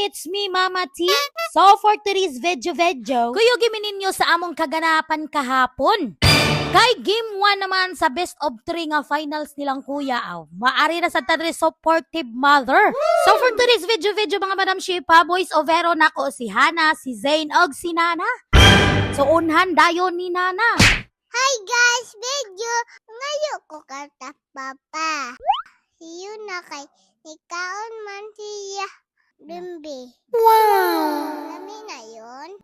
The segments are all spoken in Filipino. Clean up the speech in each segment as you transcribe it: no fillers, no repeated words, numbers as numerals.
it's me, Mama T. So, for today's video, kuyogin ninyo sa among kaganapan kahapon. Kay Game 1 naman sa best of 3 nga finals nilang kuya. Maari na sa tadre supportive mother. So, for today's video mga Madam Shipa, boys overo nako si Hana, si Zayn, og si Nana. So, unhan dayon ni Nana. Hi guys, video ngayon ko kata papa. See you na kay ikaon man siya bimbi. Wow! Lami na yun.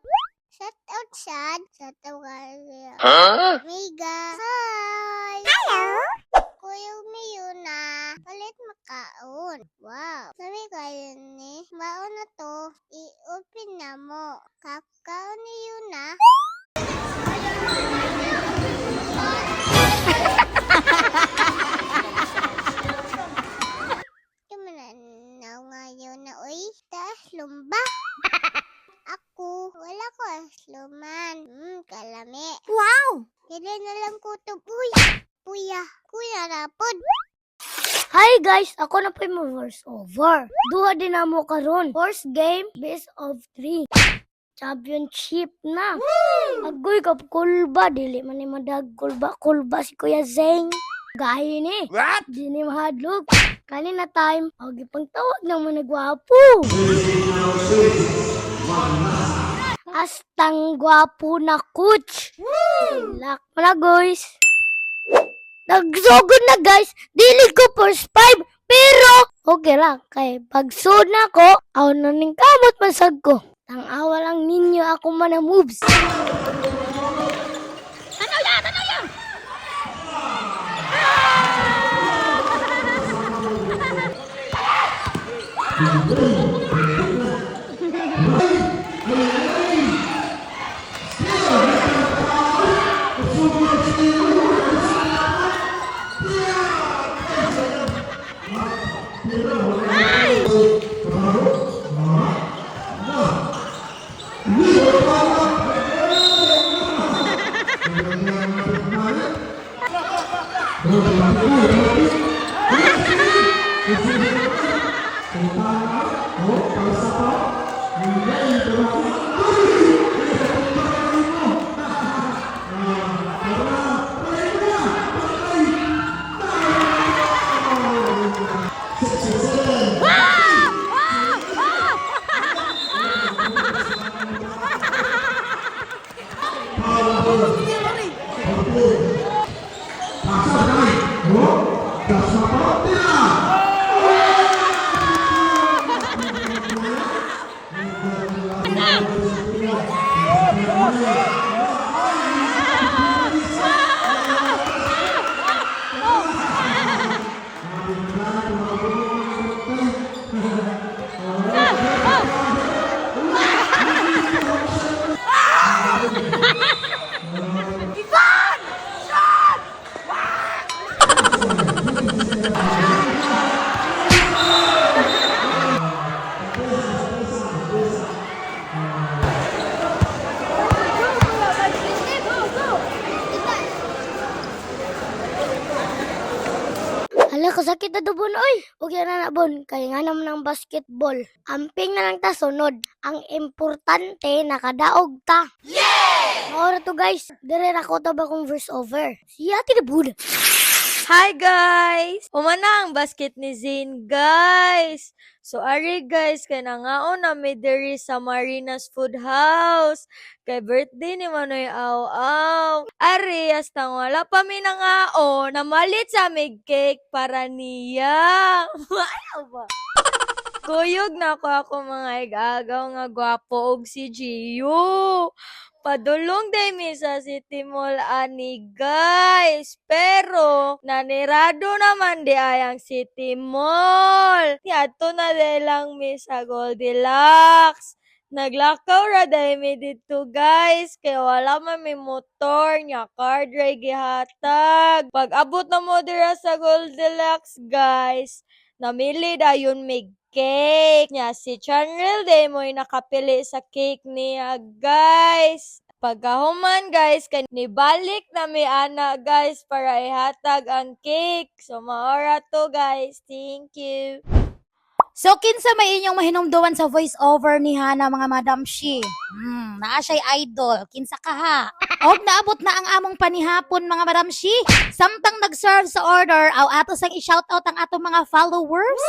Shout out sa tawagan. Miga. Hi. Hello. Kuya Miyo na. Palit makaon. Wow. Sabi kayo ni. Maon na to. I-open na mo. Kakaon niyo na. Mananaw ngayon na uy, taas lumba. Ako, wala ko asluman. Kalami. Wow! Hindi na lang kutob uy. Kuya rapod. Hi guys, ako na po yung voice over. Duha din na mo karon. First game, best of 3. Championship na. Agoy kap kulba, dili man ni madag kulba si Kuya Zeng. Gahi ni. What? Di ni mahadlok. Kanina time, og ipang tawag ng mga gwapo. Astang gwapo na coach. Lak mo na guys. Nagsugod na guys, dili ko first 5, pero okay lang, kay pagsud na ko, aw na ning kamot masag ko. Ang awa lang ninyo ako man na moves. Tanaw ya! Hala, kasakit na dubon, oy. Huwag yan na bon, kaya nga naman ng basketball. Amping na lang ta sunod. Ang importante, nakadaog ta. Yay! Maura to guys, dire ako ta ba kong verse over. Siya tinabuna. Hi guys! Umana ang basket ni Zayn guys! So ari guys, kay nangaon na may diri sa Marina's Food House. Kay birthday ni Manoy Aw-Aw. Ari, hasta wala pa mi nangaon, namalit sa mig cake para niya. Ayaw ba? Kuyog na ako mga igagaw nga gwapo og si Gio. Padulong day mi sa City Mall ani guys. Pero nanirado naman di ayang City Mall. Yato na day lang mi sa Goldilocks. Naglakaw ra day mi dito guys. Kaya wala man mi motor nya card ray gihatag. Pag abot na mo dira sa Goldilocks guys, namili dayon mi cake niya. Si Chanrel day mo'y nakapili sa cake niya, guys. Pagkahuman, guys, kanibalik na may ana, guys, para ihatag ang cake. So, maora to, guys. Thank you. So, kinsa may inyong mahinumduan sa voice-over ni Hana, mga Madam Shi? Naa siya'y idol. Kinsa ka ha? Og naabot na ang among panihapon, mga Madam Shi. Samtang nag-serve sa order, ato sang i-shoutout ang atong mga followers.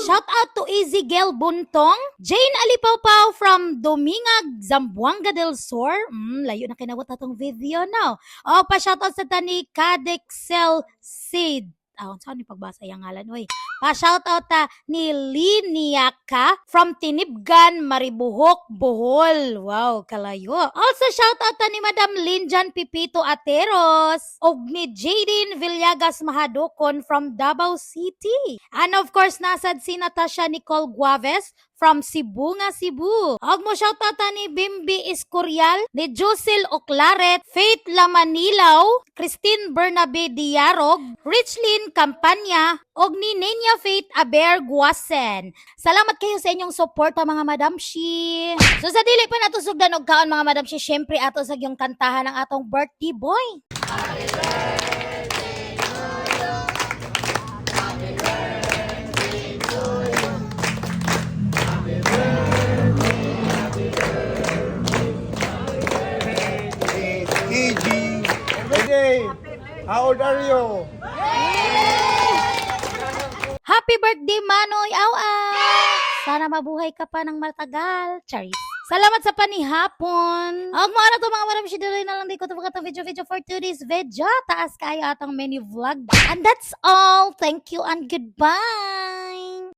Shoutout to Easy Gel Buntong, Jane Alipawpaw from Domingag, Zamboanga del Sur. Layo na kinabot atong video, no? O, pa-shoutout sa tani Cadexel Seed. Saan ni pagbasa yung ngalan, oy? Pa-shoutout ni Liniaka from Tinibgan, Maribuhok, Bohol. Wow, kalayo. Also, shoutout ni Madam Linjan Pipito Ateros og ni Jadine Villagas Mahadokon from Davao City. And of course, nasad si Natasha Nicole Guaves from Cebu nga Cebu. Og mo shoutout ni Bimbi Escorial, ni Josil Oclaret, Faith Lamanilaw, Christine Bernabe Diarog, Richlyn Campanya, og ni Nenya Faith Aber Guasen. Salamat kayo sa inyong support, mga Madam Shi. So sa dili pa nato sugdan og kaon, mga Madam Shi, syempre ato sa gyung kantahan ang atong birthday boy. Hey, how old are you? Happy birthday, Manoy Aw-aw! Sana mabuhay ka pa ng matagal. Charis. Salamat sa panihapon. Og mo na to, mga Madam Shi, dili na lang di ko to video for today's video. Taas kayo atong mini vlog. And that's all. Thank you and goodbye.